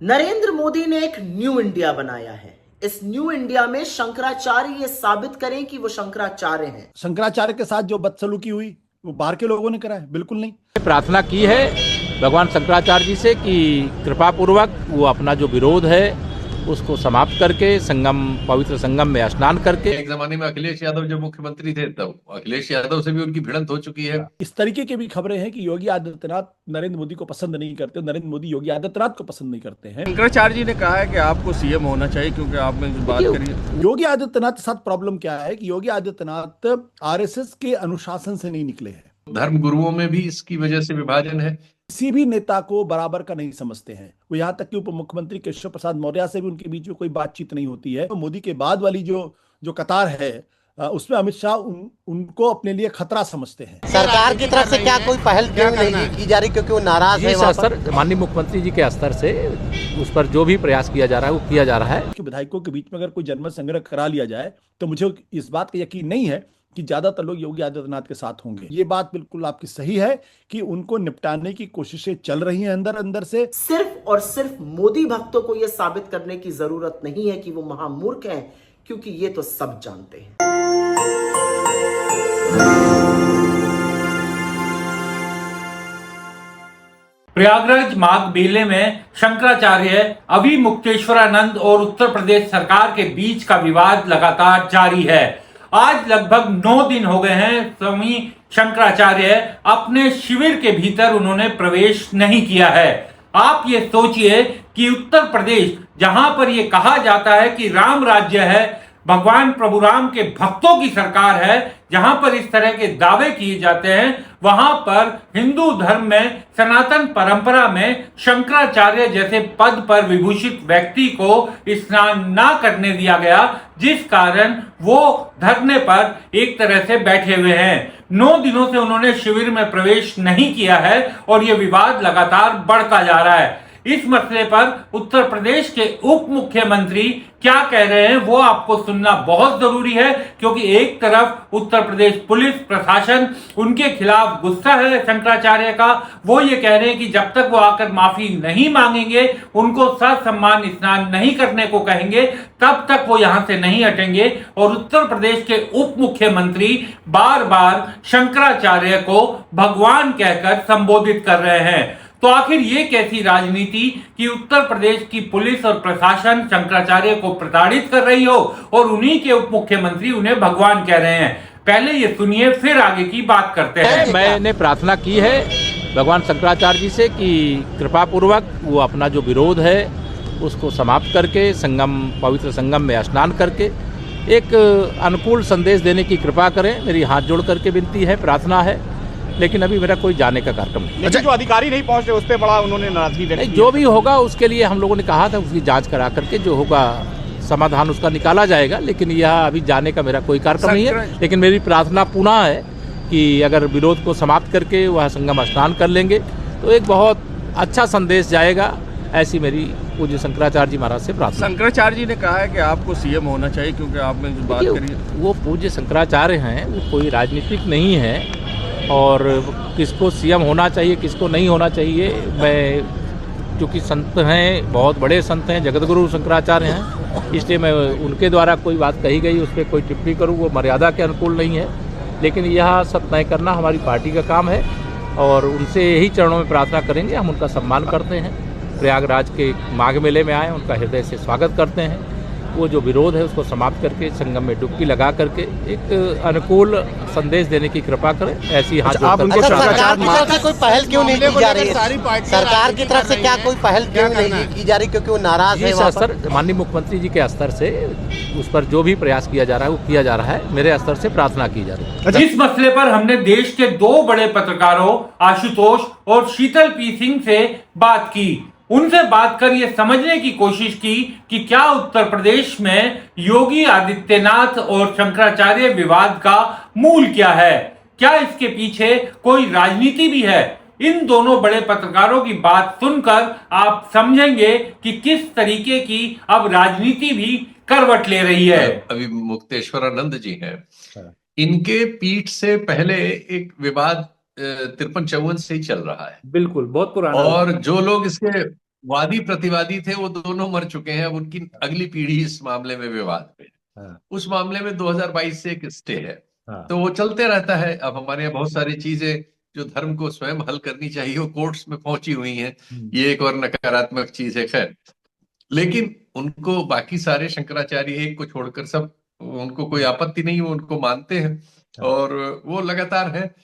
नरेंद्र मोदी ने एक new India बनाया है। इस न्यू इंडिया में शंकराचार्य ये साबित करें कि वो शंकराचार्य हैं। शंकराचार्य के साथ जो बदसलूकी हुई वो बाहर के लोगों ने करा है, बिल्कुल नहीं। प्रार्थना की है भगवान शंकराचार्य जी से कि कृपा पूर्वक वो अपना जो विरोध है उसको समाप्त करके संगम, पवित्र संगम में स्नान करके। एक जमाने में अखिलेश यादव जब मुख्यमंत्री थे तब अखिलेश यादव से भी उनकी भिड़ंत हो चुकी है। इस तरीके की भी खबरें हैं कि योगी आदित्यनाथ नरेंद्र मोदी को पसंद नहीं करते, नरेंद्र मोदी योगी आदित्यनाथ को पसंद नहीं करते हैं। शंकराचार्य जी ने कहा है कि आपको सीएम होना चाहिए क्योंकि आपने जो बात करी है। योगी आदित्यनाथ के साथ प्रॉब्लम क्या है कि योगी आदित्यनाथ आरएसएस के अनुशासन से नहीं निकले हैं। धर्म गुरुओं में भी इसकी वजह से विभाजन है। किसी भी नेता को बराबर का नहीं समझते हैं वो। यहाँ तक कि उप मुख्यमंत्री केशव प्रसाद मौर्य से भी उनके बीच में कोई बातचीत नहीं होती है। तो मोदी के बाद वाली जो कतार है उसमें अमित शाह उनको अपने लिए खतरा समझते हैं। सरकार की तरफ से क्या कोई पहल क्यों नहीं की जा रही, क्योंकि वो नाराज है? स्तर माननीय मुख्यमंत्री जी के स्तर से उस पर जो भी प्रयास किया जा रहा है वो किया जा रहा है। कि विधायकों के बीच में अगर कोई जनमत संग्रह करा लिया जाए तो मुझे इस बात का यकीन नहीं है कि ज्यादातर लोग योगी आदित्यनाथ के साथ होंगे। ये बात बिल्कुल आपकी सही है कि उनको निपटाने की कोशिशें चल रही हैं अंदर अंदर से। सिर्फ और सिर्फ मोदी भक्तों को यह साबित करने की जरूरत नहीं है कि वो महामूर्ख हैं, क्योंकि ये तो सब जानते हैं। प्रयागराज माघ मेले में शंकराचार्य, अभी मुक्तेश्वरानंद और उत्तर प्रदेश सरकार के बीच का विवाद लगातार जारी है। आज लगभग 9 दिन हो गए हैं स्वामी शंकराचार्य अपने शिविर के भीतर उन्होंने प्रवेश नहीं किया है। आप ये सोचिए कि उत्तर प्रदेश, जहां पर यह कहा जाता है कि राम राज्य है, भगवान प्रभु राम के भक्तों की सरकार है, जहां पर इस तरह के दावे किए जाते हैं, वहां पर हिंदू धर्म में, सनातन परंपरा में शंकराचार्य जैसे पद पर विभूषित व्यक्ति को स्नान ना करने दिया गया, जिस कारण वो धरने पर एक तरह से बैठे हुए हैं। 9 दिनों से उन्होंने शिविर में प्रवेश नहीं किया है और यह विवाद लगातार बढ़ता जा रहा है। इस मसले पर उत्तर प्रदेश के उप मुख्यमंत्री क्या कह रहे हैं वो आपको सुनना बहुत जरूरी है, क्योंकि एक तरफ उत्तर प्रदेश पुलिस प्रशासन उनके खिलाफ गुस्सा है शंकराचार्य का। वो ये कह रहे हैं कि जब तक वो आकर माफी नहीं मांगेंगे, उनको ससम्मान स्नान नहीं करने को कहेंगे, तब तक वो यहां से नहीं हटेंगे। और उत्तर प्रदेश के उप मुख्यमंत्री बार बार शंकराचार्य को भगवान कहकर संबोधित कर रहे हैं। तो आखिर ये कैसी राजनीति कि उत्तर प्रदेश की पुलिस और प्रशासन शंकराचार्य को प्रताड़ित कर रही हो और उन्हीं के उप मुख्यमंत्री उन्हें भगवान कह रहे हैं। पहले ये सुनिए, फिर आगे की बात करते हैं। मैंने प्रार्थना की है भगवान शंकराचार्य जी से कि कृपा पूर्वक वो अपना जो विरोध है उसको समाप्त करके संगम, पवित्र संगम में स्नान करके एक अनुकूल संदेश देने की कृपा करें। मेरी हाथ जोड़ करके विनती है, प्रार्थना है, लेकिन अभी मेरा कोई जाने का कार्यक्रम नहीं। अच्छा, जो अधिकारी नहीं पहुंचे उस पर बड़ा उन्होंने नाराजगी व्यक्त की। जो भी होगा उसके लिए हम लोगों ने कहा था उसकी जांच करा करके जो होगा समाधान उसका निकाला जाएगा, लेकिन यह अभी जाने का मेरा कोई कार्यक्रम नहीं है। लेकिन मेरी प्रार्थना पुनः है कि अगर विरोध को समाप्त करके वह संगम स्नान कर लेंगे तो एक बहुत अच्छा संदेश जाएगा, ऐसी मेरी पूज्य शंकराचार्य जी महाराज से प्रार्थना। शंकराचार्य जी ने कहा है कि आपको सीएम होना चाहिए क्योंकि आपने जो बात करी है। वो पूज्य शंकराचार्य हैं, वो कोई राजनीतिक नहीं है और किसको सीएम होना चाहिए किसको नहीं होना चाहिए, मैं क्योंकि संत हैं, बहुत बड़े संत हैं, जगतगुरु शंकराचार्य हैं, इसलिए मैं उनके द्वारा कोई बात कही गई उस पर कोई टिप्पणी करूं वो मर्यादा के अनुकूल नहीं है। लेकिन यह सब तय करना हमारी पार्टी का काम है और उनसे यही चरणों में प्रार्थना करेंगे। हम उनका सम्मान करते हैं, प्रयागराज के माघ मेले में आए, उनका हृदय से स्वागत करते हैं। वो जो विरोध है उसको समाप्त करके संगम में डुबकी लगा करके एक अनुकूल संदेश देने की कृपा करें, ऐसी हाथ सरकार की तरफ से कोई पहल क्यों नहीं की जा रही है? सरकार की तरफ से क्या कोई पहल क्यों नहीं की जा रही, क्योंकि वो नाराज है? स्तर माननीय मुख्यमंत्री जी के स्तर से उस पर जो भी प्रयास किया जा रहा है वो किया जा रहा है, मेरे स्तर से प्रार्थना की जा रही है। इस मसले पर हमने देश के 2 बड़े पत्रकारों आशुतोष और शीतल पी सिंह से बात की। उनसे बात कर ये समझने की कोशिश की कि क्या उत्तर प्रदेश में योगी आदित्यनाथ और शंकराचार्य विवाद का मूल क्या है, क्या इसके पीछे कोई राजनीति भी है। इन दोनों बड़े पत्रकारों की बात सुनकर आप समझेंगे कि किस तरीके की अब राजनीति भी करवट ले रही है। अभी मुक्तेश्वरानंद जी हैं, इनके पीठ से पहले एक विवाद 53-54 से ही चल रहा है। बिल्कुल, बहुत पुराना। और जो लोग इसके वादी प्रतिवादी थे, वो दोनों मर चुके हैं। अब उनकी अगली पीढ़ी इस मामले में विवाद में है। हाँ, उस मामले में 2022 से एक स्टे है, हाँ, तो वो चलते रहता है। अब हमारे यहाँ बहुत सारी चीजें जो धर्म को स्वयं हल करनी चाहिए वो कोर्ट्स में पहुंची हुई हैं। ये एक और नकारात्मक चीज है। खैर, लेकिन उनको बाकी सारे शंकराचार्य एक को छोड़कर सब, उनको कोई आपत्ति नहीं, वो उनको मानते हैं हाँ, और वो लगातार है।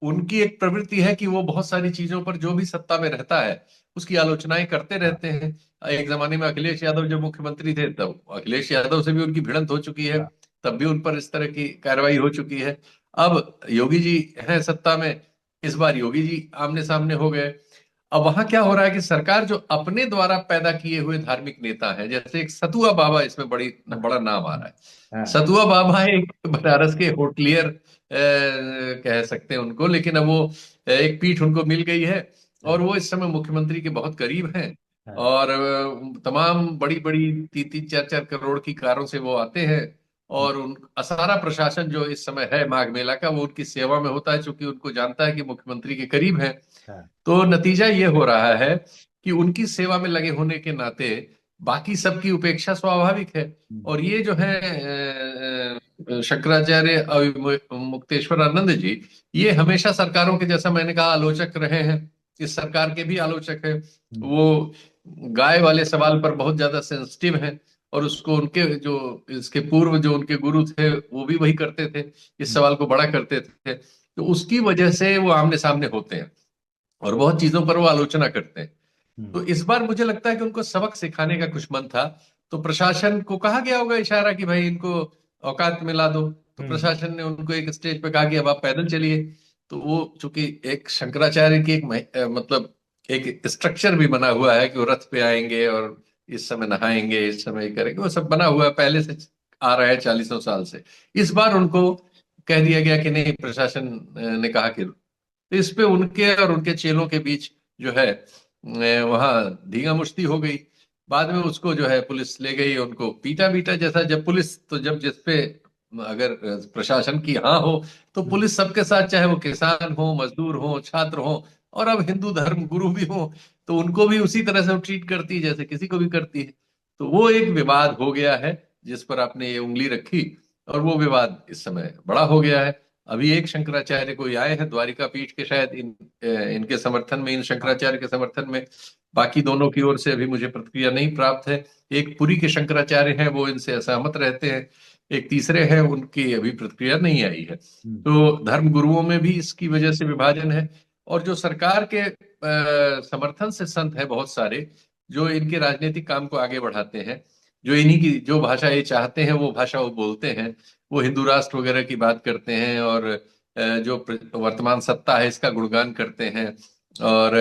उनकी एक प्रवृत्ति है कि वो बहुत सारी चीजों पर जो भी सत्ता में रहता है उसकी आलोचनाएं करते हाँ, रहते हैं। एक जमाने में अखिलेश यादव जब मुख्यमंत्री थे तब अखिलेश यादव से भी उनकी भिड़ंत हो चुकी है, हाँ, तब भी उन पर इस तरह की कार्रवाई हो चुकी है। अब योगी जी हैं सत्ता में, इस बार योगी जी आमने सामने हो गए। अब वहां क्या हो रहा है कि सरकार जो अपने द्वारा पैदा किए हुए धार्मिक नेता हैं, जैसे एक सतुआ बाबा, इसमें बड़ा नाम आ रहा है। हाँ, सतुआ बाबा एक बनारस के होटलियर कह सकते हैं उनको, लेकिन अब वो एक पीठ उनको मिल गई है और वो इस समय मुख्यमंत्री के बहुत करीब हैं। हाँ, और तमाम बड़ी बड़ी 3-3, 4-4 करोड़ की कारों से वो आते हैं और उन सारा प्रशासन जो इस समय है माघ मेला का, वो उनकी सेवा में होता है, क्योंकि उनको जानता है कि मुख्यमंत्री के करीब है। हाँ, तो नतीजा ये हो रहा है कि उनकी सेवा में लगे होने के नाते बाकी सबकी उपेक्षा स्वाभाविक है। और ये जो है शंकराचार्य मुक्तेश्वरानंद जी, ये हमेशा सरकारों के, जैसा मैंने कहा, आलोचक रहे हैं। इस सरकार के भी आलोचक हैं। वो गाय वाले सवाल पर बहुत ज्यादा सेंसिटिव हैं और उसको उनके जो इसके पूर्व जो उनके गुरु थे वो भी वही करते थे, इस सवाल को बड़ा करते थे। तो उसकी वजह से वो आमने सामने होते हैं और बहुत चीजों पर वो आलोचना करते हैं। तो इस बार मुझे लगता है कि उनको सबक सिखाने का कुछ मन था। तो प्रशासन को कहा गया होगा इशारा कि भाई इनको औकात में ला दो, तो प्रशासन ने उनको एक स्टेज पे कहा कि अब आप पैदल चलिए। तो वो चूंकि एक शंकराचार्य की मतलब एक स्ट्रक्चर भी बना हुआ है कि वो रथ पे आएंगे और इस समय नहाएंगे, इस समय ये करेंगे, वो सब बना हुआ है, पहले से आ रहा है 40 साल से। इस बार उनको कह दिया गया कि नहीं, प्रशासन ने कहा कि तो इस पे उनके और उनके चेलों के बीच जो है वहां धींगा मुश्ती हो गई। बाद में उसको जो है पुलिस ले गई, उनको पीटा बीटा। जैसा जब पुलिस, तो जब जिस पे अगर प्रशासन की हाँ हो तो पुलिस सबके साथ, चाहे वो किसान हो, मजदूर हो, छात्र हो, और अब हिंदू धर्म गुरु भी हो, तो उनको भी उसी तरह से ट्रीट करती है जैसे किसी को भी करती है। तो वो एक विवाद हो गया है जिस पर आपने ये उंगली रखी, और वो विवाद इस समय बड़ा हो गया है। अभी एक शंकराचार्य कोई आए हैं द्वारिका पीठ के, शायद इनके समर्थन में, इन शंकराचार्य के समर्थन में। बाकी दोनों की ओर से अभी मुझे प्रतिक्रिया नहीं प्राप्त है। एक पुरी के शंकराचार्य हैं, वो इनसे असहमत रहते हैं। एक तीसरे हैं, उनकी अभी प्रतिक्रिया नहीं आई है। तो धर्म गुरुओं में भी इसकी वजह से विभाजन है। और जो सरकार के समर्थन से संत हैं बहुत सारे, जो इनके राजनीतिक काम को आगे बढ़ाते हैं, जो इन्हीं की जो भाषा ये चाहते हैं वो भाषा वो बोलते हैं, वो हिंदू राष्ट्र वगैरह की बात करते हैं और जो वर्तमान सत्ता है इसका गुणगान करते हैं और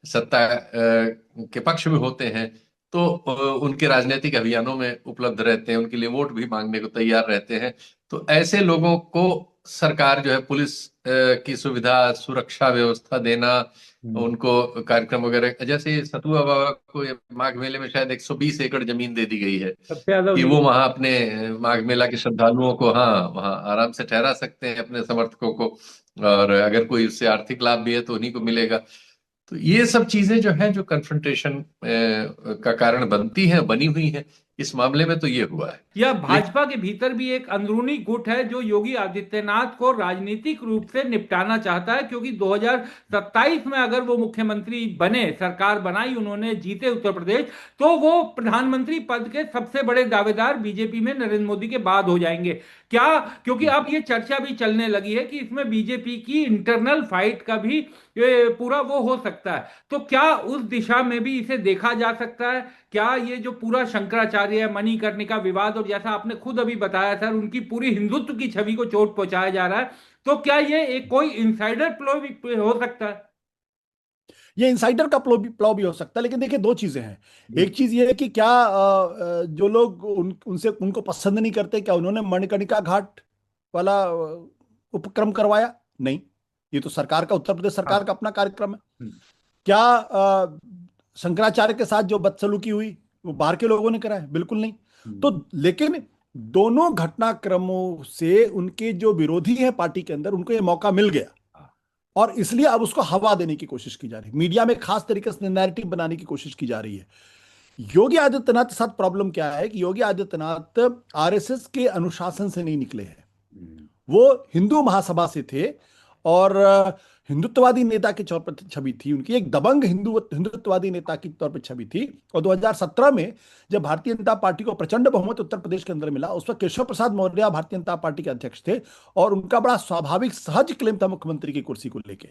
सत्ता के पक्ष में होते हैं। तो उनके राजनीतिक अभियानों में उपलब्ध रहते हैं, उनके लिए वोट भी मांगने को तैयार रहते हैं। तो ऐसे लोगों को सरकार जो है पुलिस की सुविधा, सुरक्षा व्यवस्था देना, उनको कार्यक्रम वगैरह, जैसे सतुआ बाबा को ये माघ मेले में शायद 120 एकड़ जमीन दे दी गई है सबसे ज्यादा कि वो वहां अपने माघ मेला के श्रद्धालुओं को, हाँ, वहां आराम से ठहरा सकते हैं अपने समर्थकों को, और अगर कोई उससे आर्थिक लाभ भी है तो उन्हीं को मिलेगा। तो ये सब चीजें जो है, जो कन्फ्रंटेशन का कारण बनती हैं, बनी हुई हैं, इस मामले में तो ये हुआ है। यह भाजपा के भीतर भी एक अंदरूनी गुट है जो योगी आदित्यनाथ को राजनीतिक रूप से निपटाना चाहता है, क्योंकि 2027 में अगर वो मुख्यमंत्री बने, सरकार बनाई उन्होंने, जीते उत्तर प्रदेश, तो वो प्रधानमंत्री पद के सबसे बड़े दावेदार बीजेपी में नरेंद्र मोदी के बाद हो जाएंगे। क्या, क्योंकि अब ये चर्चा भी चलने लगी है कि इसमें बीजेपी की इंटरनल फाइट का भी पूरा वो हो सकता है। तो क्या उस दिशा में भी इसे देखा जा सकता है? क्या ये जो पूरा शंकराचार्य मणिकर्णिका विवाद, और जैसा आपने खुद अभी बताया सर, उनकी पूरी हिंदुत्व की छवि को चोट पहुंचाया जा रहा है, तो क्या ये एक कोई इनसाइडर प्लो भी हो सकता है? ये इनसाइडर का प्लॉ भी हो सकता है, लेकिन देखिए दो चीजें हैं। एक चीज ये है कि क्या जो लोग उनसे उनको पसंद नहीं करते, क्या उन्होंने मणिकर्णिका घाट वाला उपक्रम करवाया? नहीं, ये तो सरकार का, उत्तर प्रदेश सरकार का अपना कार्यक्रम है। क्या शंकराचार्य के साथ जो बदसलूकी हुई वो बाहर के लोगों ने कराया? बिल्कुल नहीं। तो लेकिन दोनों घटनाक्रमों से उनके जो विरोधी हैं पार्टी के अंदर, उनको ये मौका मिल गया और इसलिए अब उसको हवा देने की कोशिश की जा रही है, मीडिया में खास तरीके से नैरेटिव बनाने की कोशिश की जा रही है। योगी आदित्यनाथ के साथ प्रॉब्लम क्या है कि योगी आदित्यनाथ आरएसएस के अनुशासन से नहीं निकले हैं। वो हिंदू महासभा से थे और हिंदुत्ववादी नेता के तौर पर छवि थी उनकी, एक दबंग हिंदुत्ववादी नेता की तौर पर छवि थी। और 2017 में जब भारतीय जनता पार्टी को प्रचंड बहुमत उत्तर प्रदेश के अंदर मिला, उस वक्त केशव प्रसाद मौर्य भारतीय जनता पार्टी के अध्यक्ष थे और उनका बड़ा स्वाभाविक सहज क्लेम था मुख्यमंत्री की कुर्सी को लेके।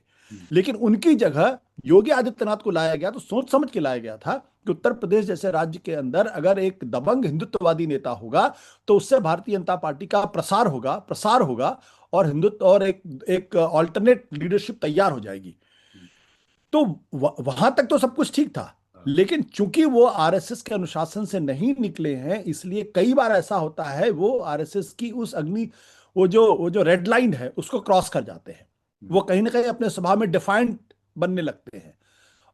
लेकिन उनकी जगह योगी आदित्यनाथ को लाया गया तो सोच समझ के लाया गया था कि उत्तर प्रदेश जैसे राज्य के अंदर अगर एक दबंग हिंदुत्ववादी नेता होगा तो उससे भारतीय जनता पार्टी का प्रसार होगा और हिंदुत्व और एक ऑल्टरनेट लीडरशिप तैयार हो जाएगी। तो वहां तक तो सब कुछ ठीक था, लेकिन चूंकि वो आरएसएस के अनुशासन से नहीं निकले हैं, इसलिए कई बार ऐसा होता है वो आरएसएस की उस वो जो रेड लाइन है उसको क्रॉस कर जाते हैं। वो कहीं ना कहीं अपने स्वभाव में डिफाइंड बनने लगते हैं।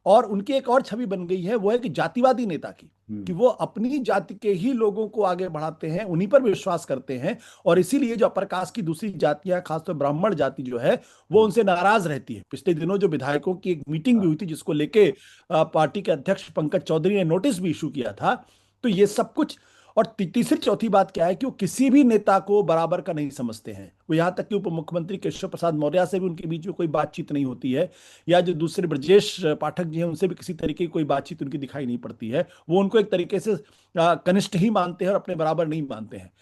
और उनकी एक और छवि बन गई है, वो है कि जातिवादी नेता की, कि वो अपनी जाति के ही लोगों को आगे बढ़ाते हैं, उन्हीं पर विश्वास करते हैं। और इसीलिए जो अपर कास्ट की दूसरी जातियां, खासतौर ब्राह्मण जाति जो है, वो उनसे नाराज रहती है। पिछले दिनों जो विधायकों की एक मीटिंग भी हुई थी जिसको लेके पार्टी के अध्यक्ष पंकज चौधरी ने नोटिस भी इशू किया था। तो ये सब कुछ, और तीसरी चौथी बात क्या है कि वो किसी भी नेता को बराबर का नहीं समझते हैं। वो यहाँ तक कि उप मुख्यमंत्री केशव प्रसाद मौर्य से भी उनके बीच में कोई बातचीत नहीं होती है, या जो दूसरे ब्रजेश पाठक जी हैं उनसे भी किसी तरीके की कोई बातचीत उनकी दिखाई नहीं पड़ती है। वो उनको एक तरीके से कनिष्ठ ही मानते हैं और अपने बराबर नहीं मानते हैं।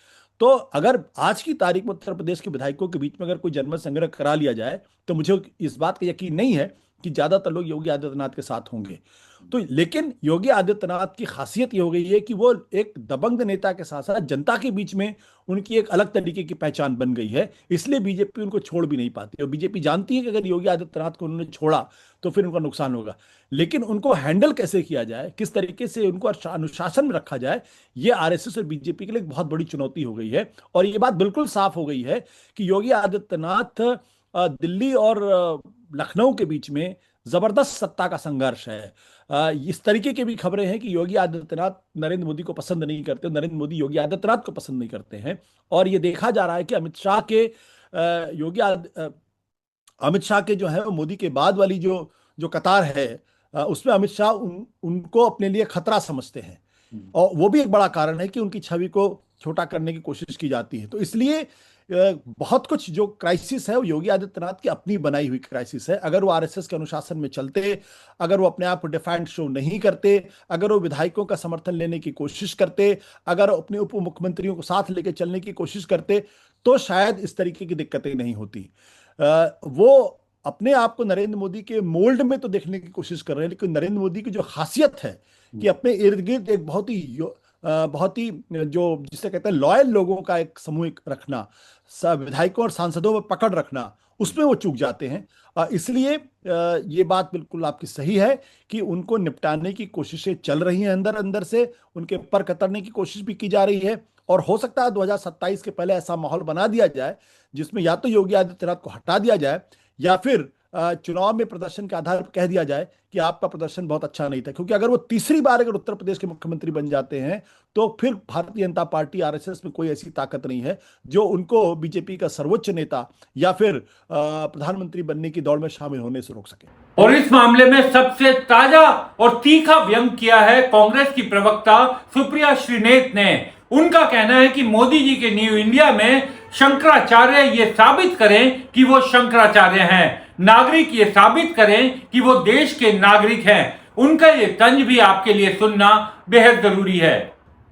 तो अगर आज की तारीख में उत्तर प्रदेश के विधायकों के बीच में अगर कोई जनमत संग्रह करा लिया जाए तो मुझे इस बात का यकीन नहीं है कि ज्यादातर लोग योगी आदित्यनाथ के साथ होंगे। तो लेकिन योगी आदित्यनाथ की खासियत ये हो गई है कि वो एक दबंग नेता के साथ साथ जनता के बीच में उनकी एक अलग तरीके की पहचान बन गई है, इसलिए बीजेपी उनको छोड़ भी नहीं पाती। और बीजेपी जानती है कि अगर योगी आदित्यनाथ को उन्होंने छोड़ा तो फिर उनका नुकसान होगा। लेकिन उनको हैंडल कैसे किया जाए, किस तरीके से उनको अनुशासन में रखा जाए, ये आरएसएस और बीजेपी के लिए एक बहुत बड़ी चुनौती हो गई है। और ये बात बिल्कुल साफ हो गई है कि योगी आदित्यनाथ दिल्ली और लखनऊ के बीच में जबरदस्त सत्ता का संघर्ष है। इस तरीके की भी खबरें हैं कि योगी आदित्यनाथ नरेंद्र मोदी को पसंद नहीं करते, नरेंद्र मोदी योगी आदित्यनाथ को पसंद नहीं करते हैं। और ये देखा जा रहा है कि अमित शाह के जो है मोदी के बाद वाली जो कतार है उसमें अमित शाह उनको अपने लिए खतरा समझते हैं। और वो भी एक बड़ा कारण है कि उनकी छवि को छोटा करने की कोशिश की जाती है। तो इसलिए बहुत कुछ जो क्राइसिस है वो योगी आदित्यनाथ की अपनी बनाई हुई क्राइसिस है। अगर वो आरएसएस के अनुशासन में चलते, अगर वो अपने आप को डिफाइंड शो नहीं करते, अगर वो विधायकों का समर्थन लेने की कोशिश करते, अगर अपने उप मुख्यमंत्रियों को साथ लेकर चलने की कोशिश करते, तो शायद इस तरीके की दिक्कतें नहीं होती। वो अपने आप को नरेंद्र मोदी के मोल्ड में तो देखने की कोशिश कर रहे हैं, लेकिन नरेंद्र मोदी की जो खासियत है कि अपने इर्द गिर्द एक बहुत ही जो जिसे कहते हैं लॉयल लोगों का एक समूह रखना, विधायकों और सांसदों पर पकड़ रखना, उसमें वो चूक जाते हैं। इसलिए ये बात बिल्कुल आपकी सही है कि उनको निपटाने की कोशिशें चल रही हैं, अंदर अंदर से उनके पर कतरने की कोशिश भी की जा रही है। और हो सकता है 2027 के पहले ऐसा माहौल बना दिया जाए जिसमें या तो योगी आदित्यनाथ को हटा दिया जाए या फिर चुनाव में प्रदर्शन के आधार पर कह दिया जाए कि आपका प्रदर्शन बहुत अच्छा नहीं था। क्योंकि अगर वो तीसरी बार अगर उत्तर प्रदेश के मुख्यमंत्री बन जाते हैं तो फिर भारतीय जनता पार्टी आरएसएस में कोई ऐसी ताकत नहीं है जो उनको बीजेपी का सर्वोच्च नेता या फिर प्रधानमंत्री बनने की दौड़ में शामिल होने से रोक सके। और इस मामले में सबसे ताजा और तीखा व्यंग किया है कांग्रेस की प्रवक्ता सुप्रिया श्रीनेत ने। उनका कहना है कि मोदी जी के न्यू इंडिया में शंकराचार्य ये साबित करें कि वो शंकराचार्य हैं, नागरिक ये साबित करें कि वो देश के नागरिक हैं। उनका ये तंज भी आपके लिए सुनना बेहद जरूरी है।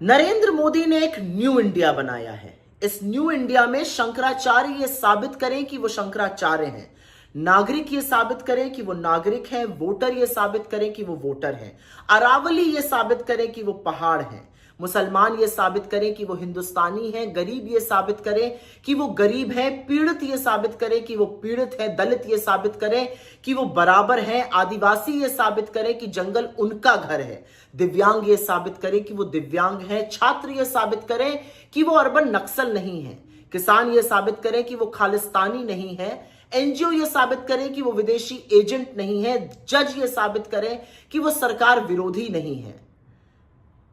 नरेंद्र मोदी ने एक न्यू इंडिया बनाया है। इस न्यू इंडिया में शंकराचार्य ये साबित करें कि वो शंकराचार्य हैं, नागरिक ये साबित करें कि वो नागरिक हैं, वोटर ये साबित करें कि वो वोटर हैं, अरावली ये साबित करें कि वो पहाड़ हैं, मुसलमान ये साबित करें कि वो हिंदुस्तानी हैं, गरीब ये साबित करें कि वो गरीब हैं, पीड़ित ये साबित करें कि वो पीड़ित हैं, दलित ये साबित करें कि वो बराबर हैं, आदिवासी ये साबित करें कि जंगल उनका घर है, दिव्यांग ये साबित करें कि वो दिव्यांग हैं, छात्र ये साबित करें कि वो अर्बन नक्सल नहीं है, किसान ये साबित करें कि वो खालिस्तानी नहीं है, एनजीओ ये साबित करें कि वो विदेशी एजेंट नहीं है, जज ये साबित करें कि वो सरकार विरोधी नहीं है,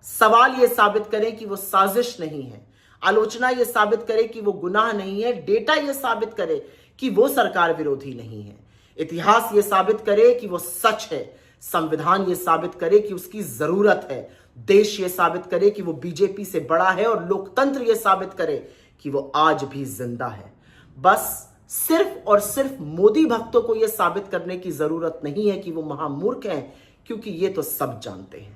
सवाल ये साबित करें कि वो साजिश नहीं है, आलोचना ये साबित करे कि वो गुनाह नहीं है, डेटा ये साबित करे कि वो सरकार विरोधी नहीं है। इतिहास ये साबित करे कि वो सच है, संविधान ये साबित करे कि उसकी जरूरत है, देश ये साबित करे कि वो बीजेपी से बड़ा है और लोकतंत्र ये साबित करे कि वो आज भी जिंदा है। बस सिर्फ और सिर्फ मोदी भक्तों को यह साबित करने की जरूरत नहीं है कि वो महामूर्ख हैं, क्योंकि ये तो सब जानते हैं।